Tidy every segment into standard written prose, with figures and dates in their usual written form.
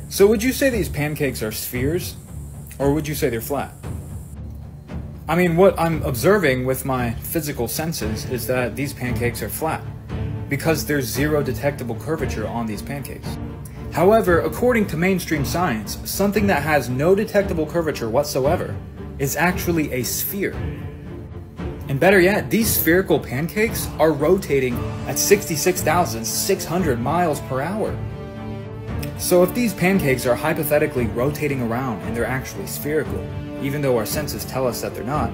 So would you say these pancakes are spheres, or would you say they're flat? I mean, what I'm observing with my physical senses is that these pancakes are flat, because there's zero detectable curvature on these pancakes. However, according to mainstream science, something that has no detectable curvature whatsoever is actually a sphere. And better yet, these spherical pancakes are rotating at 66,600 miles per hour. So if these pancakes are hypothetically rotating around and they're actually spherical, even though our senses tell us that they're not,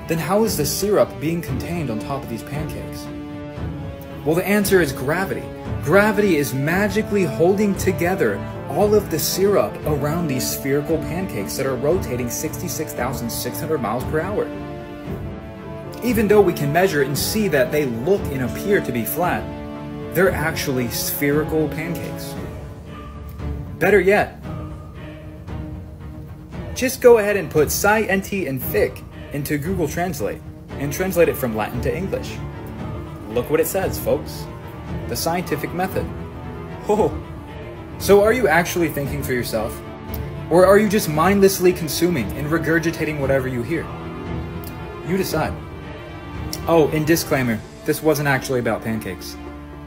then how is the syrup being contained on top of these pancakes? Well, the answer is gravity. Gravity is magically holding together all of the syrup around these spherical pancakes that are rotating 66,600 miles per hour. Even though we can measure and see that they look and appear to be flat, they're actually spherical pancakes. Better yet, just go ahead and put sci, nt, and fic into Google Translate and translate it from Latin to English. Look what it says, folks. The scientific method. Oh. So are you actually thinking for yourself? Or are you just mindlessly consuming and regurgitating whatever you hear? You decide. Oh, and disclaimer, this wasn't actually about pancakes.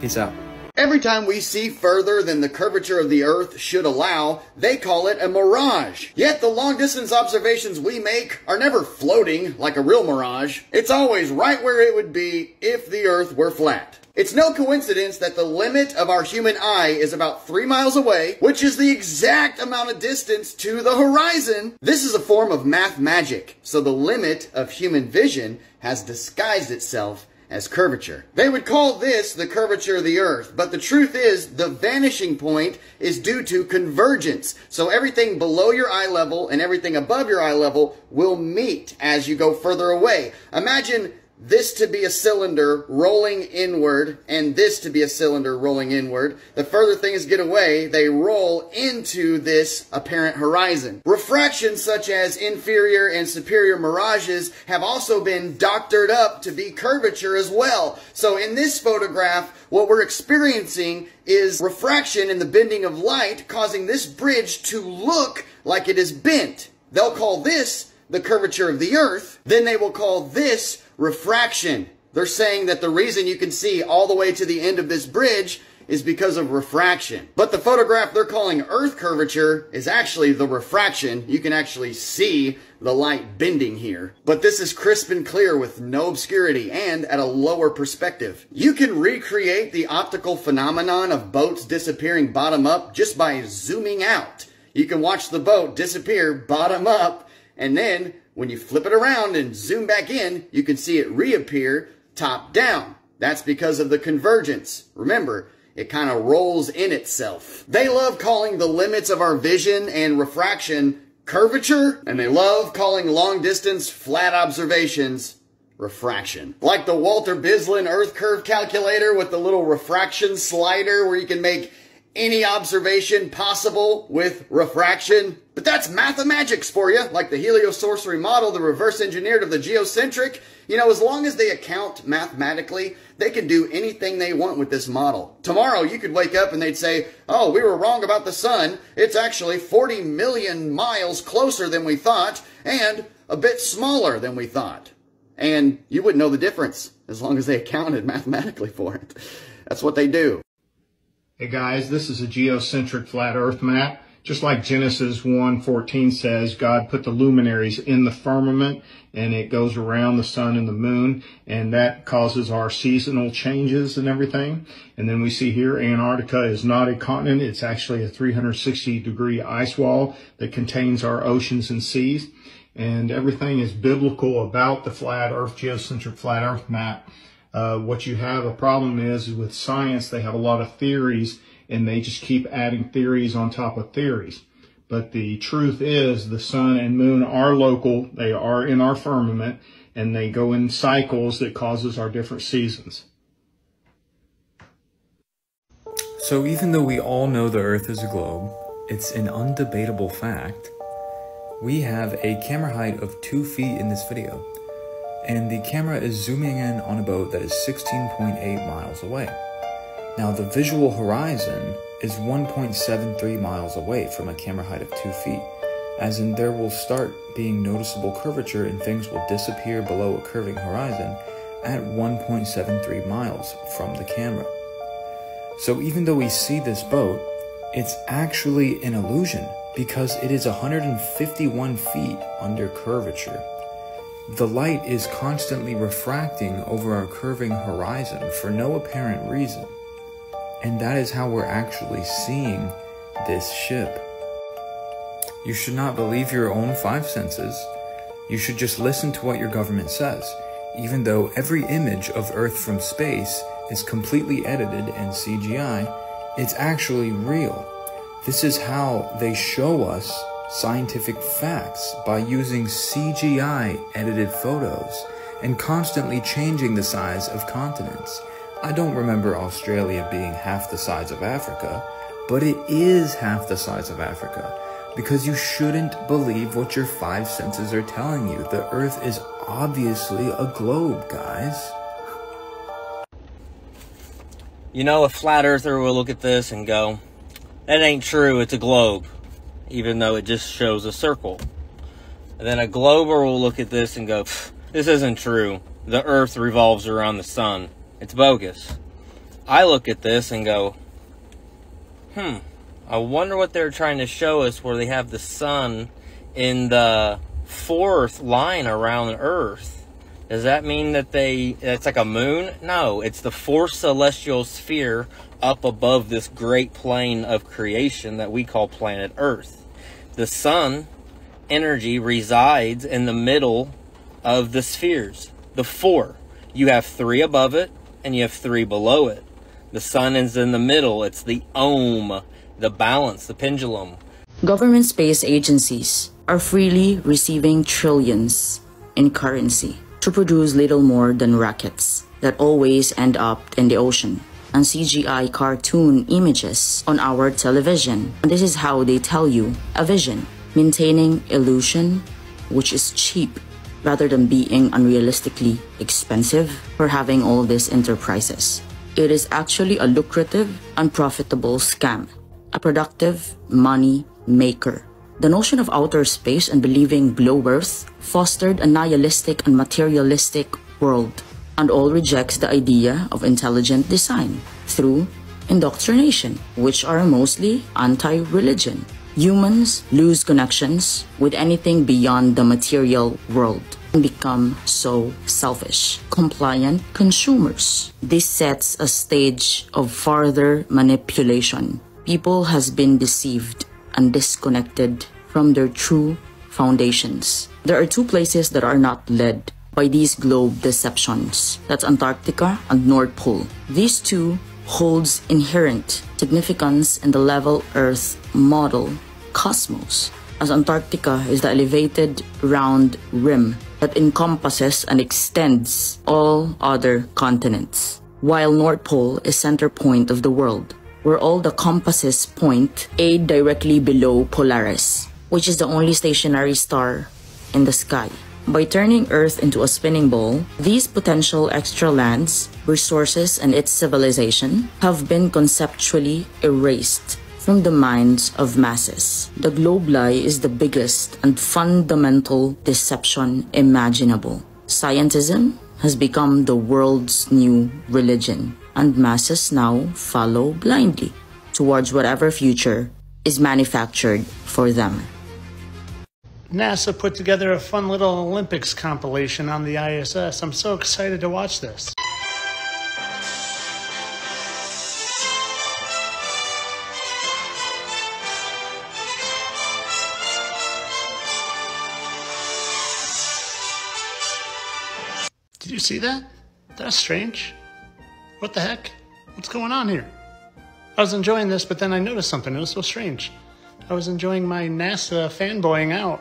Peace out. Every time we see further than the curvature of the Earth should allow, they call it a mirage. Yet the long-distance observations we make are never floating like a real mirage. It's always right where it would be if the Earth were flat. It's no coincidence that the limit of our human eye is about 3 miles away, which is the exact amount of distance to the horizon. This is a form of math magic, so the limit of human vision has disguised itself as curvature. They would call this the curvature of the Earth, but the truth is the vanishing point is due to convergence. So everything below your eye level and everything above your eye level will meet as you go further away. Imagine this to be a cylinder rolling inward and this to be a cylinder rolling inward. The further things get away, they roll into this apparent horizon. Refractions such as inferior and superior mirages have also been doctored up to be curvature as well. So in this photograph, what we're experiencing is refraction in the bending of light, causing this bridge to look like it is bent. They'll call this the curvature of the Earth. Then they will call this refraction. They're saying that the reason you can see all the way to the end of this bridge is because of refraction. But the photograph they're calling Earth curvature is actually the refraction. You can actually see the light bending here. But this is crisp and clear with no obscurity and at a lower perspective. You can recreate the optical phenomenon of boats disappearing bottom up just by zooming out. You can watch the boat disappear bottom up, and then when you flip it around and zoom back in, you can see it reappear top down. That's because of the convergence. Remember, it kind of rolls in itself. They love calling the limits of our vision and refraction curvature, and they love calling long-distance flat observations refraction. Like the Walter Bislin Earth Curve Calculator with the little refraction slider where you can make any observation possible with refraction. But that's MatheMagics for you, like the heliosorcery model, the reverse engineered of the geocentric. You know, as long as they account mathematically, they can do anything they want with this model. Tomorrow you could wake up and they'd say, oh, we were wrong about the sun. It's actually 40 million miles closer than we thought and a bit smaller than we thought. And you wouldn't know the difference as long as they accounted mathematically for it. That's what they do. Hey guys, this is a geocentric flat earth map. Just like Genesis 1:14 says, God put the luminaries in the firmament and it goes around the sun and the moon, and that causes our seasonal changes and everything. And then we see here Antarctica is not a continent. It's actually a 360-degree ice wall that contains our oceans and seas. And everything is biblical about the flat earth, geocentric flat earth map. What you have a problem is with science, they have a lot of theories and they just keep adding theories on top of theories. But the truth is the sun and moon are local. They are in our firmament and they go in cycles that causes our different seasons. So even though we all know the Earth is a globe, it's an undebatable fact. We have a camera height of 2 feet in this video, and the camera is zooming in on a boat that is 16.8 miles away. Now the visual horizon is 1.73 miles away from a camera height of 2 feet, as in there will start being noticeable curvature and things will disappear below a curving horizon at 1.73 miles from the camera. So even though we see this boat, it's actually an illusion because it is 151 feet under curvature. The light is constantly refracting over our curving horizon for no apparent reason. And that is how we're actually seeing this ship. You should not believe your own five senses. You should just listen to what your government says, even though every image of Earth from space is completely edited and CGI, it's actually real. This is how they show us scientific facts, by using CGI edited photos and constantly changing the size of continents. I don't remember Australia being half the size of Africa, but it is half the size of Africa, because you shouldn't believe what your five senses are telling you. The Earth is obviously a globe, guys. You know, a flat earther will look at this and go, that ain't true, it's a globe, even though it just shows a circle. And then a glober will look at this and go, this isn't true, the Earth revolves around the sun, it's bogus. I look at this and go, I wonder what they're trying to show us where they have the sun in the fourth line around Earth. Does that mean that it's like a moon? No, it's the fourth celestial sphere up above this great plane of creation that we call planet Earth. The sun energy resides in the middle of the spheres, the four. You have three above it and you have three below it. The sun is in the middle. It's the ohm, the balance, the pendulum. Government space agencies are freely receiving trillions in currency to produce little more than rockets that always end up in the ocean and CGI cartoon images on our television. And this is how they tell you a vision, maintaining illusion, which is cheap rather than being unrealistically expensive for having all these enterprises. It is actually a lucrative and profitable scam, a productive money maker. The notion of outer space and believing globe Earth fostered a nihilistic and materialistic world, and all rejects the idea of intelligent design through indoctrination, which are mostly anti-religion. Humans lose connections with anything beyond the material world and become so selfish, compliant consumers. This sets a stage of further manipulation. People has been deceived and disconnected from their true foundations. There are two places that are not led by these globe deceptions. That's Antarctica and North Pole. These two holds inherent significance in the level Earth model cosmos, as Antarctica is the elevated round rim that encompasses and extends all other continents, while North Pole is center point of the world, where all the compasses point aid directly below Polaris, which is the only stationary star in the sky. By turning Earth into a spinning ball, these potential extra lands, resources, and its civilization have been conceptually erased from the minds of masses. The globe lie is the biggest and fundamental deception imaginable. Scientism has become the world's new religion, and masses now follow blindly towards whatever future is manufactured for them. NASA put together a fun little Olympics compilation on the ISS. I'm so excited to watch this. Did you see that? That's strange. What the heck? What's going on here? I was enjoying this, but then I noticed something. It was so strange. I was enjoying my NASA fanboying out,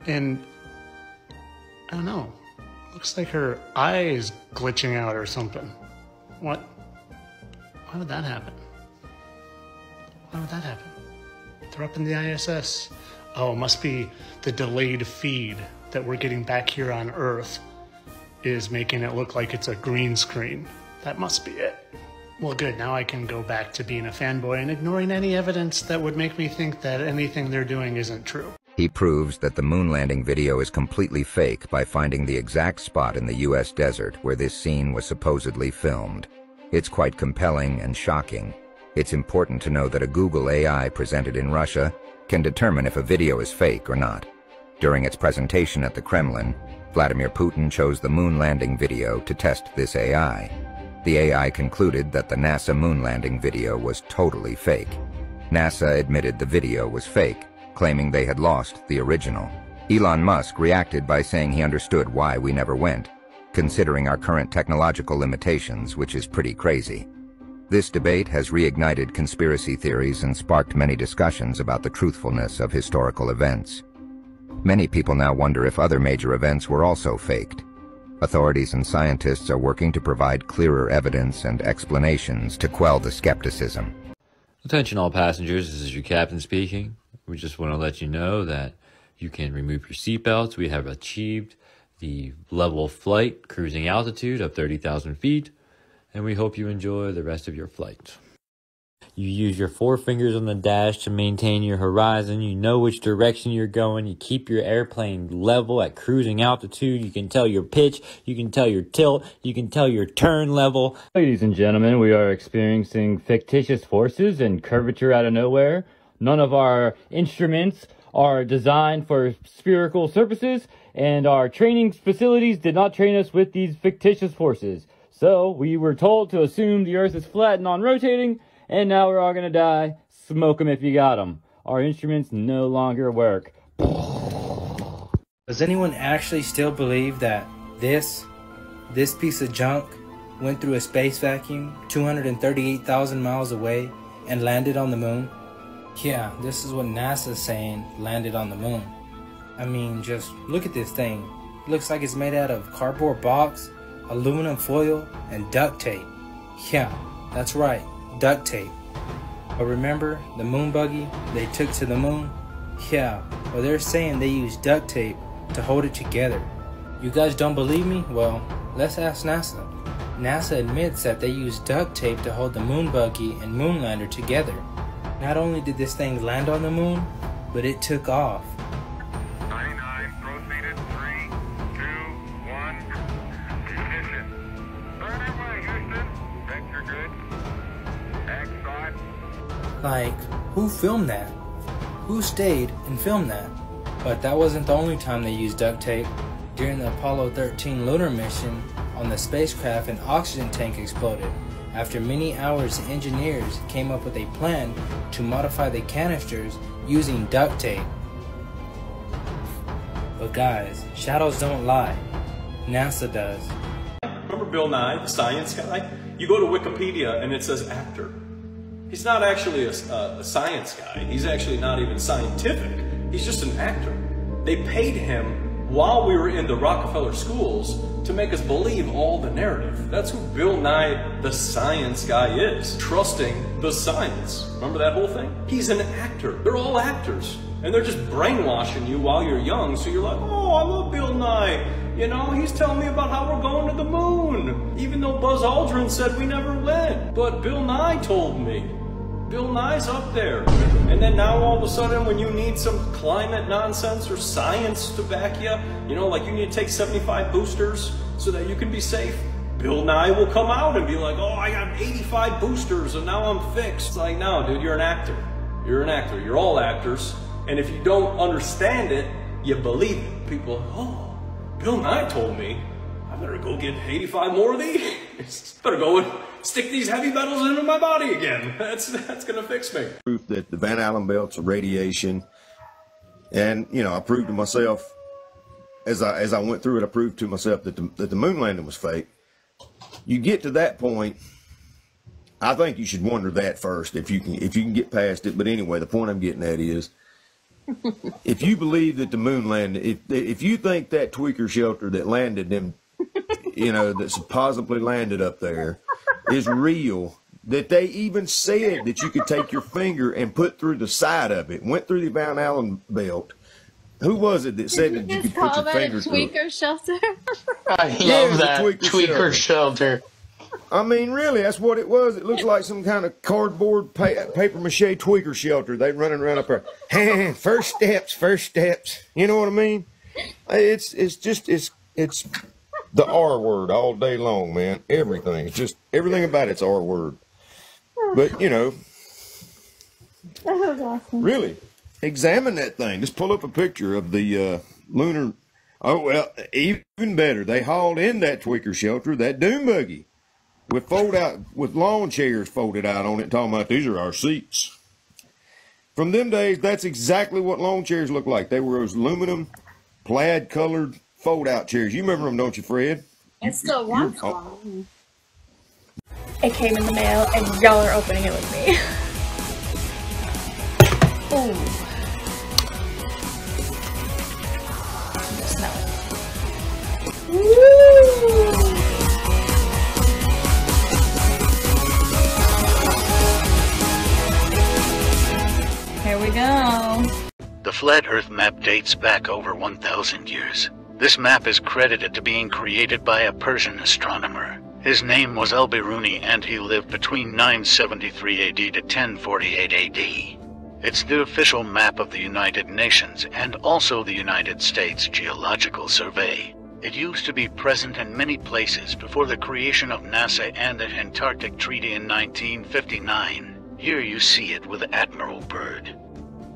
and I don't know. Looks like her eye is glitching out or something. What? Why would that happen? Why would that happen? They're up in the ISS. Oh, it must be the delayed feed that we're getting back here on Earth is making it look like it's a green screen. That must be it. Well, good. Now I can go back to being a fanboy and ignoring any evidence that would make me think that anything they're doing isn't true. He proves that the moon landing video is completely fake by finding the exact spot in the U.S. desert where this scene was supposedly filmed. It's quite compelling and shocking. It's important to know that a Google AI presented in Russia can determine if a video is fake or not. During its presentation at the Kremlin, Vladimir Putin chose the moon landing video to test this AI. The AI concluded that the NASA moon landing video was totally fake. NASA admitted the video was fake, claiming they had lost the original. Elon Musk reacted by saying he understood why we never went, considering our current technological limitations, which is pretty crazy. This debate has reignited conspiracy theories and sparked many discussions about the truthfulness of historical events. Many people now wonder if other major events were also faked. Authorities and scientists are working to provide clearer evidence and explanations to quell the skepticism. Attention all passengers, this is your captain speaking. We just want to let you know that you can remove your seatbelts. We have achieved the level of flight, cruising altitude of 30,000 feet, and we hope you enjoy the rest of your flight. You use your 4 fingers on the dash to maintain your horizon. You know which direction you're going. You keep your airplane level at cruising altitude. You can tell your pitch. You can tell your tilt. You can tell your turn level. Ladies and gentlemen, we are experiencing fictitious forces and curvature out of nowhere. None of our instruments are designed for spherical surfaces, and our training facilities did not train us with these fictitious forces. So we were told to assume the Earth is flat and non-rotating, and now we're all gonna die. Smoke them if you got them. Our instruments no longer work. Does anyone actually still believe that this piece of junk went through a space vacuum 238,000 miles away and landed on the moon? Yeah, this is what NASA's saying landed on the moon. I mean, just look at this thing. It looks like it's made out of cardboard box, aluminum foil, and duct tape. Yeah, that's right, duct tape. But remember the moon buggy they took to the moon? Yeah, well they're saying they used duct tape to hold it together. You guys don't believe me? Well, let's ask NASA. NASA admits that they used duct tape to hold the moon buggy and moon lander together. Not only did this thing land on the moon, but it took off. 99, proceeded, 3, 2, 1, ignition. Burn away, Houston. Vector good. X-side. Like, who filmed that? Who stayed and filmed that? But that wasn't the only time they used duct tape. During the Apollo 13 lunar mission, on the spacecraft an oxygen tank exploded. After many hours, the engineers came up with a plan to modify the canisters using duct tape. But guys, shadows don't lie. NASA does. Remember Bill Nye, the science guy? You go to Wikipedia and it says actor. He's not actually a science guy. He's actually not even scientific. He's just an actor. They paid him while we were in the Rockefeller schools to make us believe all the narrative. That's who Bill Nye, the science guy, is. Trusting the science. Remember that whole thing? He's an actor. They're all actors. And they're just brainwashing you while you're young, so you're like, oh, I love Bill Nye. You know, he's telling me about how we're going to the moon. Even though Buzz Aldrin said we never went. But Bill Nye told me. Bill Nye's up there. And then now all of a sudden when you need some climate nonsense or science to back you, you know, like you need to take 75 boosters so that you can be safe, Bill Nye will come out and be like, oh, I got 85 boosters and now I'm fixed. It's like, no, dude, you're an actor. You're an actor. You're all actors. And if you don't understand it, you believe it. People are like, oh, Bill Nye told me, I better go get 85 more of these. Better go and stick these heavy metals into my body again. That's gonna fix me. Proof that the Van Allen belts are radiation, and you know, I proved to myself as I went through it. I proved to myself that the moon landing was fake. You get to that point, I think you should wonder that first if you can get past it. But anyway, the point I'm getting at is, if you believe that the moon landed, if you think that tweaker shelter that landed them, you know, that supposedly landed up there is real, that they even said that you could take your finger and put through the side of it, went through the Van Allen belt. Who was it that said that you could put your finger through it? Tweaker shelter? I love that tweaker shelter. I mean, really, that's what it was. It looked like some kind of cardboard paper mache tweaker shelter. They running around up there. First steps. You know what I mean? It's the R word all day long, man. Everything. It's just everything about it's R word. But you know, that was awesome. Really, examine that thing. Just pull up a picture of the lunar. Oh well, even better. They hauled in that tweaker shelter, that dune buggy, with lawn chairs folded out on it, talking about these are our seats. From them days, that's exactly what lawn chairs look like. They were those aluminum, plaid-colored fold-out chairs. You remember them, don't you, Fred? I still want one. It came in the mail, and y'all are opening it with me. Ooh. Smell it. Woo! Here we go. The Flat Earth map dates back over 1,000 years. This map is credited to being created by a Persian astronomer. His name was Al-Biruni, and he lived between 973 AD to 1048 AD. It's the official map of the United Nations and also the United States Geological Survey. It used to be present in many places before the creation of NASA and the Antarctic Treaty in 1959. Here you see it with Admiral Byrd.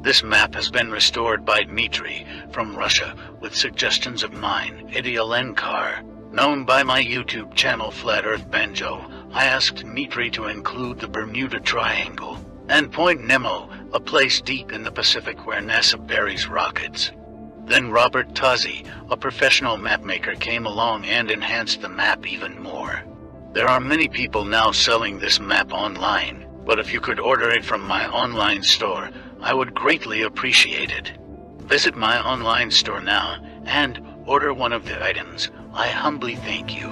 This map has been restored by Dmitry from Russia with suggestions of mine, Idialenkar. Known by my YouTube channel Flat Earth Banjo, I asked Dmitry to include the Bermuda Triangle and Point Nemo, a place deep in the Pacific where NASA buries rockets. Then Robert Tozzi, a professional mapmaker, came along and enhanced the map even more. There are many people now selling this map online, but if you could order it from my online store, I would greatly appreciate it. Visit my online store now and order one of the items. I humbly thank you.